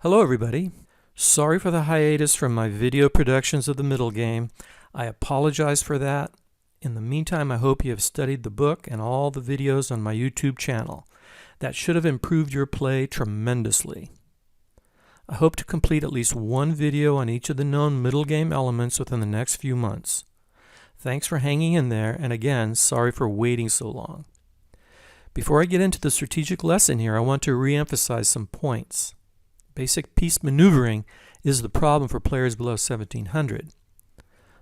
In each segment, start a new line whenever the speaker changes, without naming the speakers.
Hello everybody. Sorry for the hiatus from my video productions of the middle game. I apologize for that. In the meantime, I hope you have studied the book and all the videos on my YouTube channel. That should have improved your play tremendously. I hope to complete at least one video on each of the known middle game elements within the next few months. Thanks for hanging in there, and again, sorry for waiting so long. Before I get into the strategic lesson here, I want to re-emphasize some points. Basic piece maneuvering is the problem for players below 1700.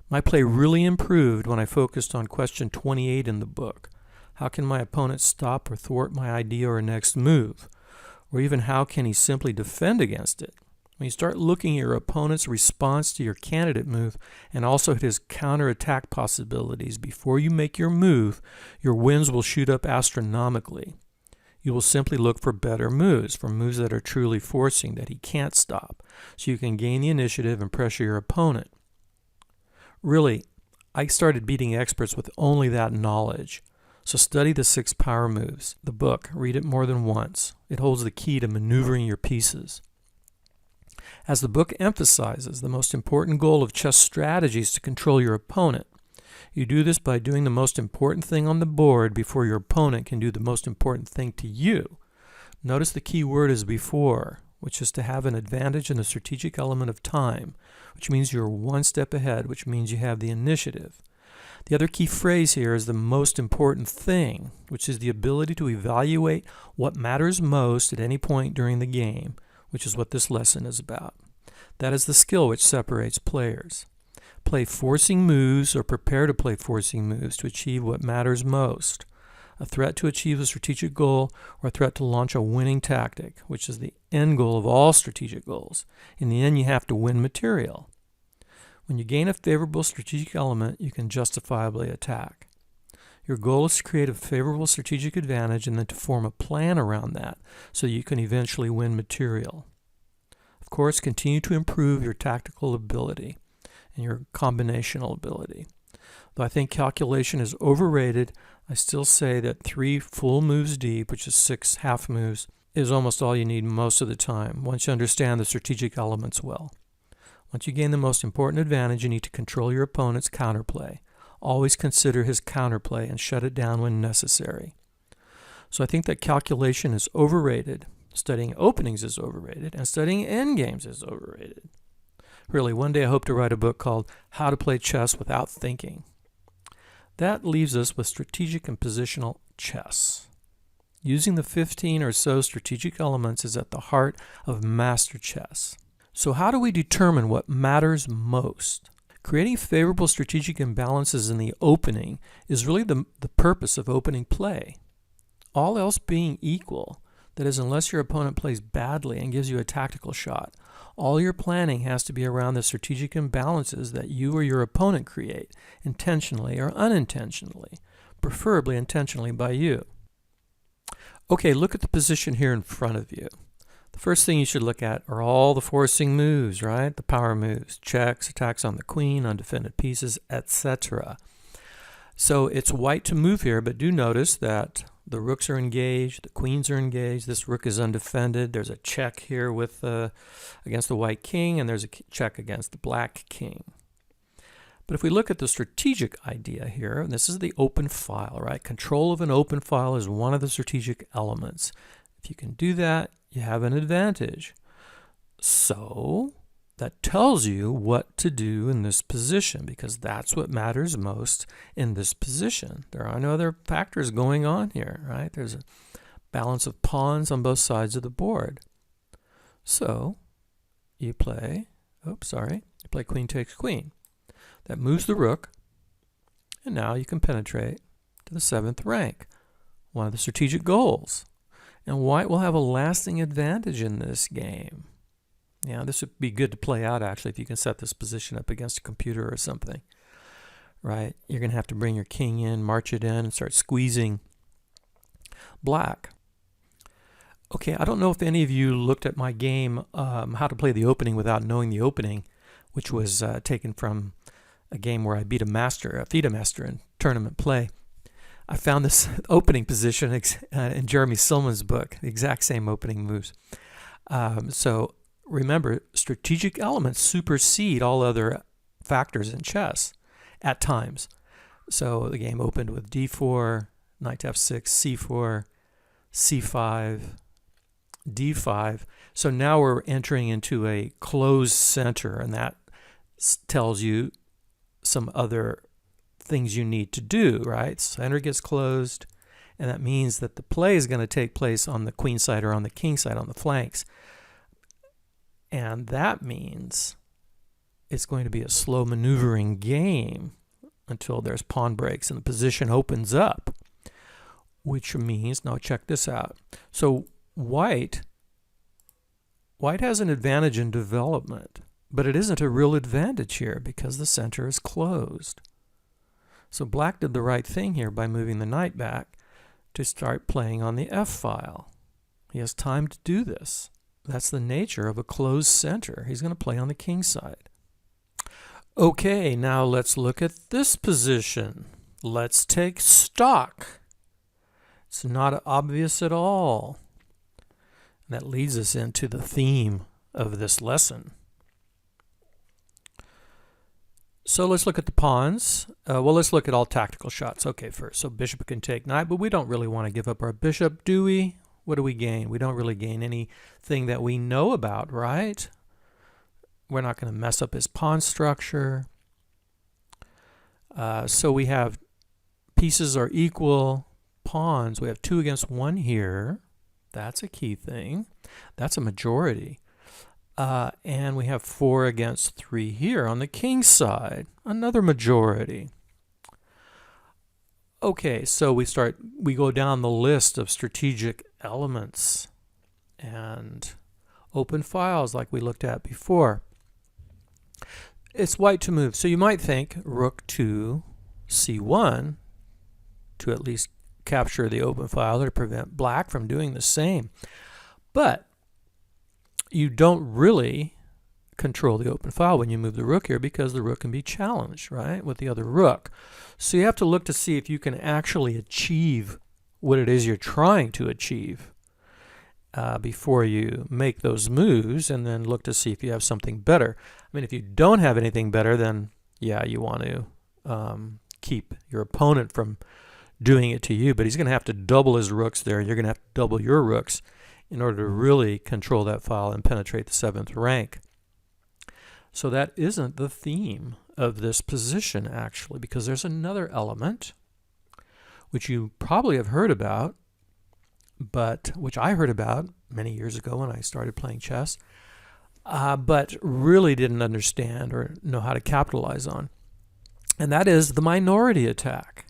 My play really improved when I focused on question 28 in the book. How can my opponent stop or thwart my idea or next move? Or even how can he simply defend against it? When you start looking at your opponent's response to your candidate move and also at his counterattack possibilities before you make your move, your wins will shoot up astronomically. You will simply look for better moves, for moves that are truly forcing, that he can't stop, so you can gain the initiative and pressure your opponent. Really, I started beating experts with only that knowledge. So study the 6 power moves, the book, read it more than once. It holds the key to maneuvering your pieces. As the book emphasizes, the most important goal of chess strategy is to control your opponent. You do this by doing the most important thing on the board before your opponent can do the most important thing to you. Notice the key word is before, which is to have an advantage in the strategic element of time, which means you're one step ahead, which means you have the initiative. The other key phrase here is the most important thing, which is the ability to evaluate what matters most at any point during the game, which is what this lesson is about. That is the skill which separates players. Play forcing moves or prepare to play forcing moves to achieve what matters most. A threat to achieve a strategic goal or a threat to launch a winning tactic, which is the end goal of all strategic goals. In the end, you have to win material. When you gain a favorable strategic element, you can justifiably attack. Your goal is to create a favorable strategic advantage and then to form a plan around that so you can eventually win material. Of course, continue to improve your tactical ability and your combinational ability. Though I think calculation is overrated, I still say that 3 full moves deep, which is 6 half moves, is almost all you need most of the time once you understand the strategic elements well. Once you gain the most important advantage, you need to control your opponent's counterplay. Always consider his counterplay and shut it down when necessary. So I think that calculation is overrated, studying openings is overrated, and studying endgames is overrated. Really, one day I hope to write a book called How to Play Chess Without Thinking. That leaves us with strategic and positional chess. Using the 15 or so strategic elements is at the heart of master chess. So how do we determine what matters most? Creating favorable strategic imbalances in the opening is really the purpose of opening play. All else being equal, that is, unless your opponent plays badly and gives you a tactical shot, all your planning has to be around the strategic imbalances that you or your opponent create, intentionally or unintentionally, preferably intentionally by you. Okay, look at the position here in front of you. The first thing you should look at are all the forcing moves, right? The power moves, checks, attacks on the queen, undefended pieces, etc. So it's white to move here, but do notice that the rooks are engaged, the queens are engaged, this rook is undefended, there's a check here with against the white king, and there's a check against the black king. But if we look at the strategic idea here, and this is the open file, right? Control of an open file is one of the strategic elements. If you can do that, you have an advantage. So that tells you what to do in this position, because that's what matters most in this position. There are no other factors going on here, right? There's a balance of pawns on both sides of the board. So you play, you play queen takes queen. That moves the rook, and now you can penetrate to the 7th rank, one of the strategic goals. And white will have a lasting advantage in this game. Yeah, this would be good to play out, actually, if you can set this position up against a computer or something. Right? You're going to have to bring your king in, march it in, and start squeezing black. Okay, I don't know if any of you looked at my game, How to Play the Opening Without Knowing the Opening, which was taken from a game where I beat a FIDE master in tournament play. I found this opening position in Jeremy Silman's book, the exact same opening moves. So remember, strategic elements supersede all other factors in chess at times. So the game opened with d4, knight to f6, c4, c5, d5. So now we're entering into a closed center, and that tells you some other things you need to do, right? Center gets closed, and that means that the play is going to take place on the queen side or on the king side, on the flanks. And that means it's going to be a slow maneuvering game until there's pawn breaks and the position opens up, which means, now check this out. So white has an advantage in development, but it isn't a real advantage here because the center is closed. So black did the right thing here by moving the knight back to start playing on the f-file. He has time to do this. That's the nature of a closed center. He's going to play on the king side. Okay, now let's look at this position. Let's take stock. It's not obvious at all. And that leads us into the theme of this lesson. So let's look at the pawns. Well, let's look at all tactical shots. Okay, first, so bishop can take knight, but we don't really want to give up our bishop, do we? What do we gain? We don't really gain anything that we know about, right? We're not going to mess up his pawn structure. So we have pieces are equal, pawns. We have 2 against 1 here. That's a key thing. That's a majority. And we have 4 against 3 here on the king side. Another majority. Okay, so we go down the list of strategic elements and open files like we looked at before. It's white to move. So you might think rook to c1 to at least capture the open file or to prevent black from doing the same. But you don't really control the open file when you move the rook here because the rook can be challenged, right, with the other rook. So you have to look to see if you can actually achieve what it is you're trying to achieve before you make those moves, and then look to see if you have something better. I mean, if you don't have anything better, then yeah, you want to keep your opponent from doing it to you, but he's going to have to double his rooks there, and you're going to have to double your rooks in order to really control that file and penetrate the 7th rank. So that isn't the theme of this position, actually, because there's another element which you probably have heard about, but which I heard about many years ago when I started playing chess, but really didn't understand or know how to capitalize on. And that is the minority attack.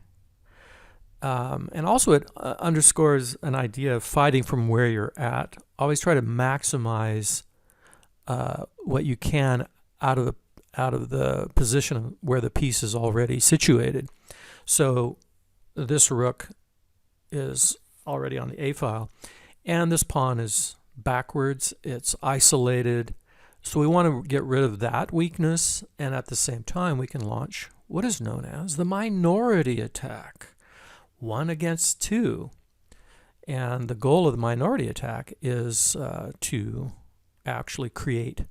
And also it underscores an idea of fighting from where you're at. Always try to maximize what you can out of the position where the piece is already situated. So this rook is already on the A file, and this pawn is backwards. It's isolated. So we want to get rid of that weakness, and at the same time we can launch what is known as the minority attack. 1 against 2. And the goal of the minority attack is to actually create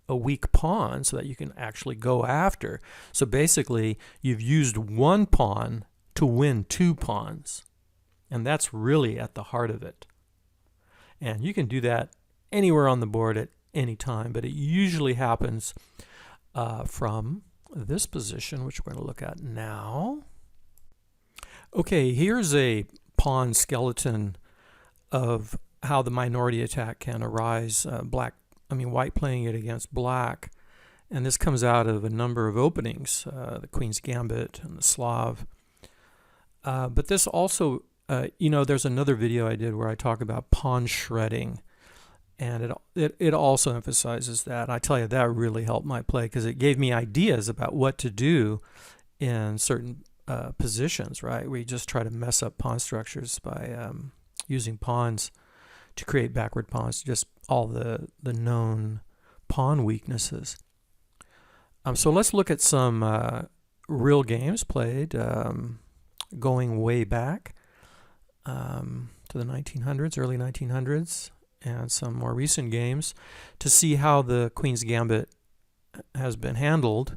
a weak pawn so that you can actually go after. So basically, you've used 1 pawn to win 2 pawns. And that's really at the heart of it. And you can do that anywhere on the board at any time, but it usually happens from this position, which we're going to look at now. Okay, here's a pawn skeleton of how the minority attack can arise. White playing it against black, and this comes out of a number of openings, the Queen's Gambit and the Slav. But this also, there's another video I did where I talk about pawn shredding, and it also emphasizes that. I tell you, that really helped my play because it gave me ideas about what to do in certain positions, right? We just try to mess up pawn structures by using pawns to create backward pawns, just all the known pawn weaknesses. So let's look at some real games played going way back to the 1900s, early 1900s, and some more recent games to see how the Queen's Gambit has been handled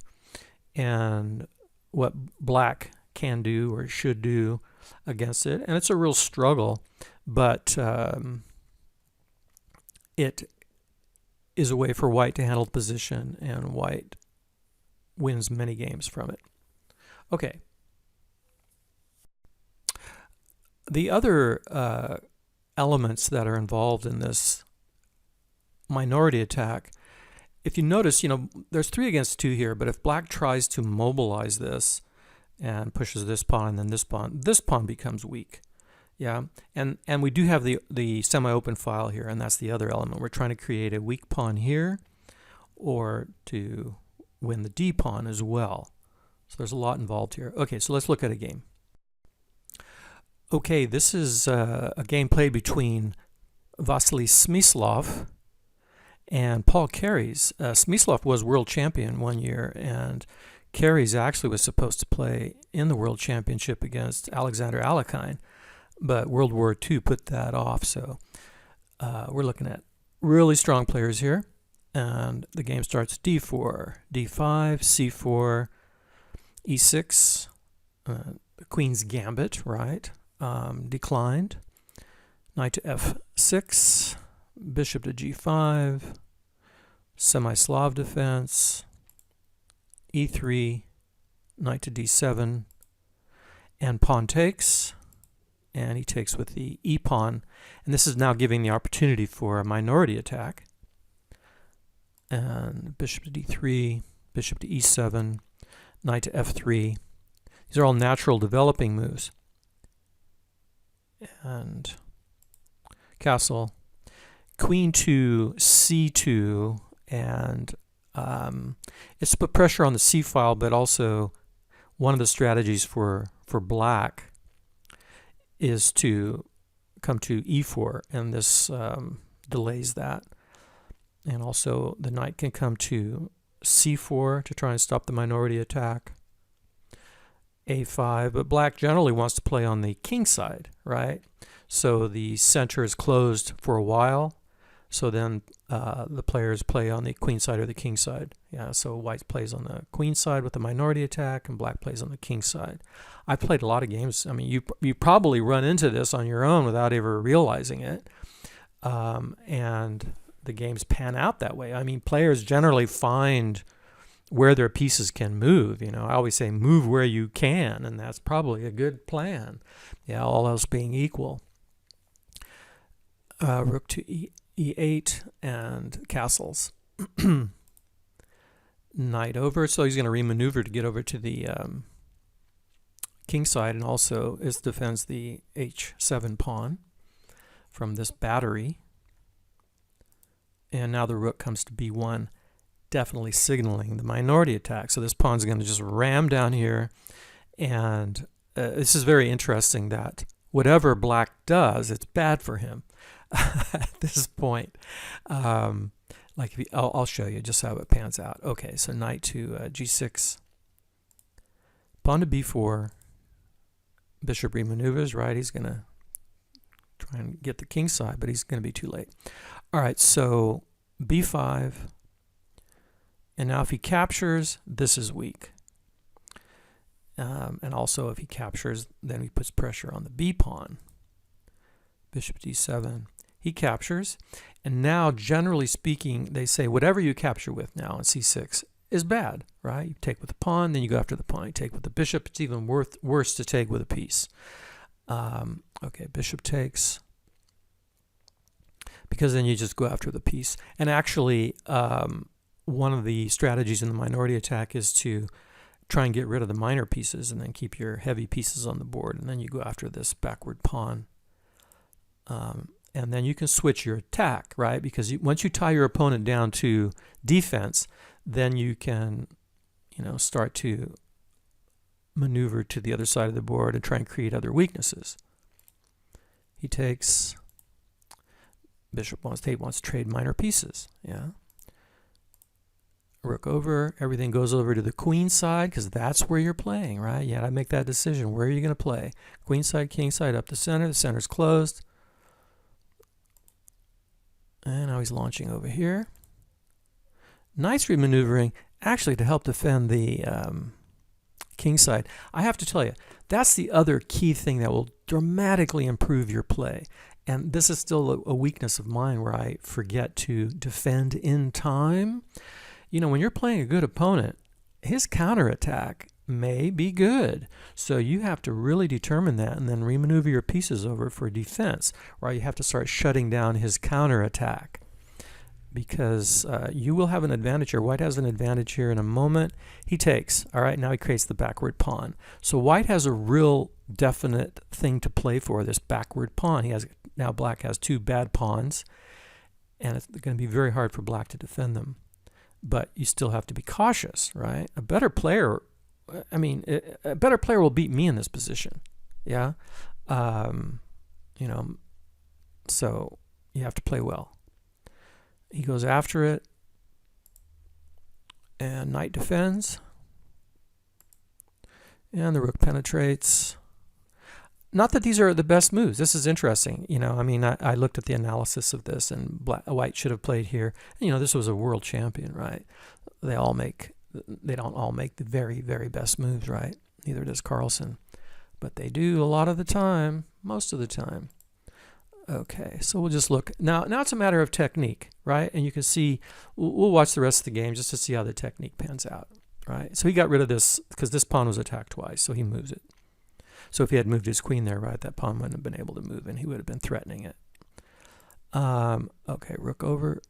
and what black can do or should do against it. And it's a real struggle, but it is a way for white to handle the position, and white wins many games from it. Okay. The other elements that are involved in this minority attack, if you notice, there's 3 against 2 here, but if black tries to mobilize this and pushes this pawn and then this pawn becomes weak. Yeah, and we do have the semi-open file here, and that's the other element. We're trying to create a weak pawn here, or to win the d pawn as well. So there's a lot involved here. Okay, so let's look at a game. Okay, this is a game played between Vasily Smyslov and Paul Keres. Smyslov was world champion one year, and Keres actually was supposed to play in the world championship against Alexander Alekhine, but World War II put that off. So we're looking at really strong players here, and the game starts d4, d5, c4, e6, the Queen's Gambit, right? Declined. Knight to f6, bishop to g5, semi-Slav defense, e3, knight to d7, and pawn takes, and he takes with the e-pawn, and this is now giving the opportunity for a minority attack. And bishop to d3, bishop to e7, knight to f3. These are all natural developing moves. And castle, queen to c2, and it's to put pressure on the c file, but also one of the strategies for black is to come to e4, and this delays that. And also the knight can come to c4 to try and stop the minority attack. a5, but black generally wants to play on the king side, right? So the center is closed for a while, so then the players play on the queen side or the king side. Yeah, so white plays on the queen side with the minority attack, and black plays on the king side. I've played a lot of games. I mean, you probably run into this on your own without ever realizing it, and the games pan out that way. I mean, players generally find where their pieces can move. I always say move where you can, and that's probably a good plan. Yeah, all else being equal. Rook to e8 and castles. Knight over, so he's going to remaneuver to get over to the king side, and also it defends the h7 pawn from this battery. And now the rook comes to b1, definitely signaling the minority attack. So this pawn's going to just ram down here, and this is very interesting that whatever black does, it's bad for him at this point. I'll show you just how it pans out. Okay, so knight to g6, pawn to b4, bishop remaneuvers, right? He's going to try and get the king side, but he's going to be too late. All right, so b5, and now if he captures, this is weak. And also if he captures, then he puts pressure on the b pawn. Bishop d7, he captures, and now generally speaking, they say whatever you capture with now in c6 is bad, right? You take with the pawn, then you go after the pawn. You take with the bishop, it's even worse to take with a piece. Okay, bishop takes, because then you just go after the piece. And actually, one of the strategies in the minority attack is to try and get rid of the minor pieces and then keep your heavy pieces on the board, and then you go after this backward pawn. And then you can switch your attack, right? Because once you tie your opponent down to defense, then you can, start to maneuver to the other side of the board and try and create other weaknesses. He takes, bishop wants to trade minor pieces, yeah. Rook over, everything goes over to the queen side because that's where you're playing, right? You got to make that decision. Where are you going to play? Queen side, king side, up the center's closed. And now he's launching over here. Nice remaneuvering, actually, to help defend the king side. I have to tell you, that's the other key thing that will dramatically improve your play. And this is still a weakness of mine where I forget to defend in time. You know, when you're playing a good opponent, his counterattack may be good. So you have to really determine that and then remaneuver your pieces over for defense, or you have to start shutting down his counterattack. Because you will have an advantage here. White has an advantage here in a moment. He takes. All right, now he creates the backward pawn. So white has a real definite thing to play for, this backward pawn. Now black has two bad pawns, and it's going to be very hard for black to defend them. But you still have to be cautious, right? A better player will beat me in this position. Yeah? You know, so you have to play well. He goes after it, and knight defends, and the rook penetrates. Not that these are the best moves. This is interesting. You know, I mean, I looked at the analysis of this, and white should have played here. You know, this was a world champion, right? They don't all make the very, very best moves, right? Neither does Carlsen, but they do a lot of the time, most of the time. Okay, so we'll just look. Now it's a matter of technique, right? And you can see, we'll watch the rest of the game just to see how the technique pans out, right? So he got rid of this because this pawn was attacked twice, so he moves it. So if he had moved his queen there, right, that pawn wouldn't have been able to move, and he would have been threatening it. Okay, rook over.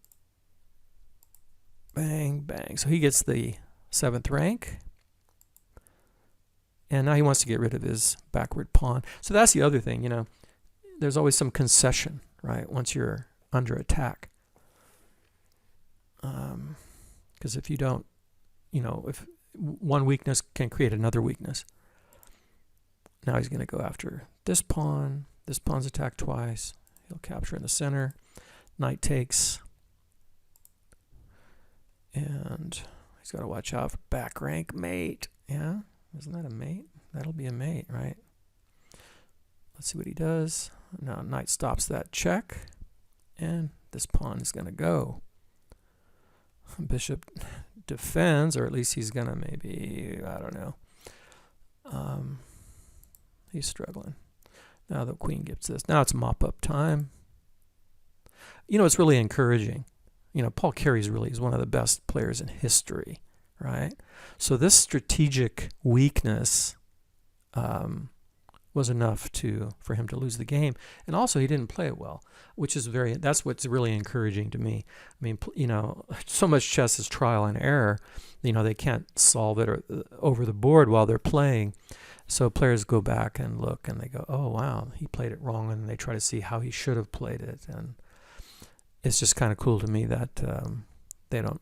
Bang, bang. So he gets the 7th rank. And now he wants to get rid of his backward pawn. So that's the other thing, you know. There's always some concession, right, once you're under attack. Because if you don't, you know, if one weakness can create another weakness. Now he's going to go after this pawn. This pawn's attacked twice. He'll capture in the center. Knight takes. And he's got to watch out for back rank mate. Yeah? Isn't that a mate? That'll be a mate, right? Let's see what he does. Now knight stops that check. And this pawn is going to go. Bishop defends, or at least he's going to maybe, I don't know. He's struggling. Now the queen gets this. Now it's mop-up time. You know, it's really encouraging. You know, Paul Carey really is one of the best players in history, right? So this strategic weakness was enough for him to lose the game. And also he didn't play it well, that's what's really encouraging to me. I mean, you know, so much chess is trial and error. You know, they can't solve it over the board while they're playing. So players go back and look and they go, oh, wow, he played it wrong. And they try to see how he should have played it. And it's just kind of cool to me that they don't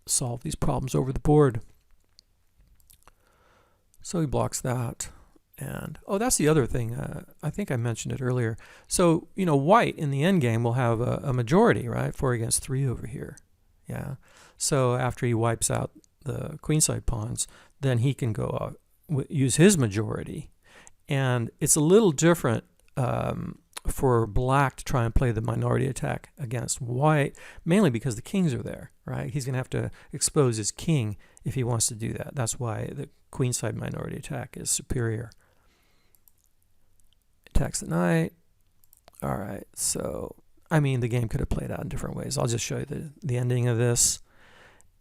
solve these problems over the board. So he blocks that. And, oh, that's the other thing. I think I mentioned it earlier. So, you know, white in the endgame will have a majority, right? 4 against 3 over here. Yeah. So after he wipes out the queenside pawns, then he can go use his majority. And it's a little different for black to try and play the minority attack against white, mainly because the kings are there, right? He's going to have to expose his king if he wants to do that. That's why the queenside minority attack is superior. Attacks the knight. All right, so, I mean, the game could have played out in different ways. I'll just show you the ending of this,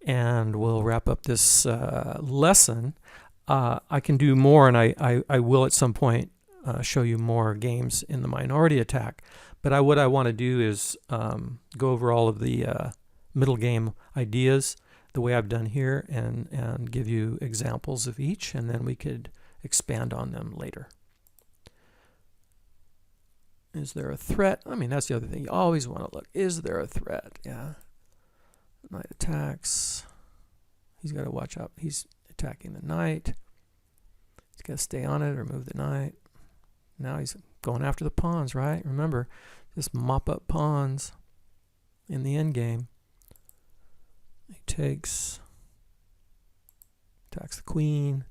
and we'll wrap up this lesson. I can do more, and I will at some point show you more games in the minority attack. But what I want to do is go over all of the middle game ideas the way I've done here and give you examples of each, and then we could expand on them later. Is there a threat? I mean, that's the other thing. You always want to look. Is there a threat? Yeah. Knight attacks. He's got to watch out. He's attacking the knight. He's got to stay on it or move the knight. Now he's going after the pawns, right? Remember, just mop up pawns in the end game. He takes, attacks the queen.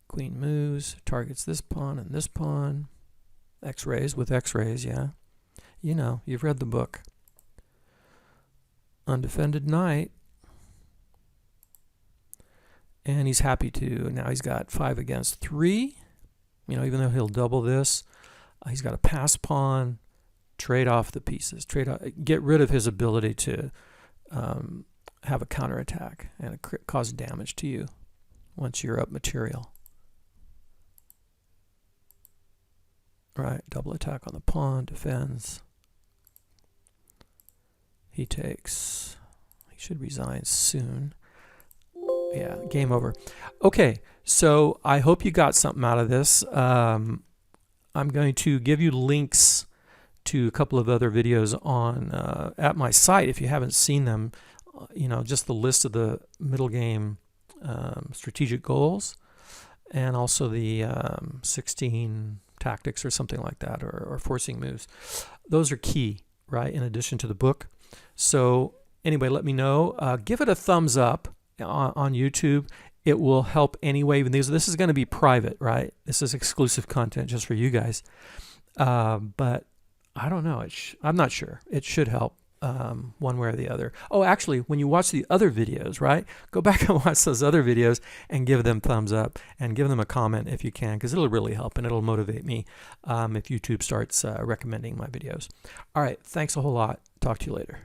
Queen moves, targets this pawn and this pawn. X-rays with X-rays, yeah. You know, you've read the book. Undefended Knight. And he's happy to. Now he's got 5 against 3. You know, even though he'll double this, he's got a pass pawn, trade off the pieces, get rid of his ability to have a counterattack and cause damage to you once you're up material. Right, double attack on the pawn, defends. He takes. He should resign soon. Yeah, game over. Okay, so I hope you got something out of this. I'm going to give you links to a couple of other videos on at my site if you haven't seen them. You know, just the list of the middle game strategic goals, and also the 16 tactics or something like that, or forcing moves. Those are key, right, in addition to the book. So anyway, let me know. Give it a thumbs up on YouTube. It will help anyway. Even this is going to be private, right? This is exclusive content just for you guys. But I don't know. I'm not sure. It should help one way or the other. Oh, actually, when you watch the other videos, right? Go back and watch those other videos and give them thumbs up and give them a comment if you can, because it'll really help and it'll motivate me if YouTube starts recommending my videos. All right. Thanks a whole lot. Talk to you later.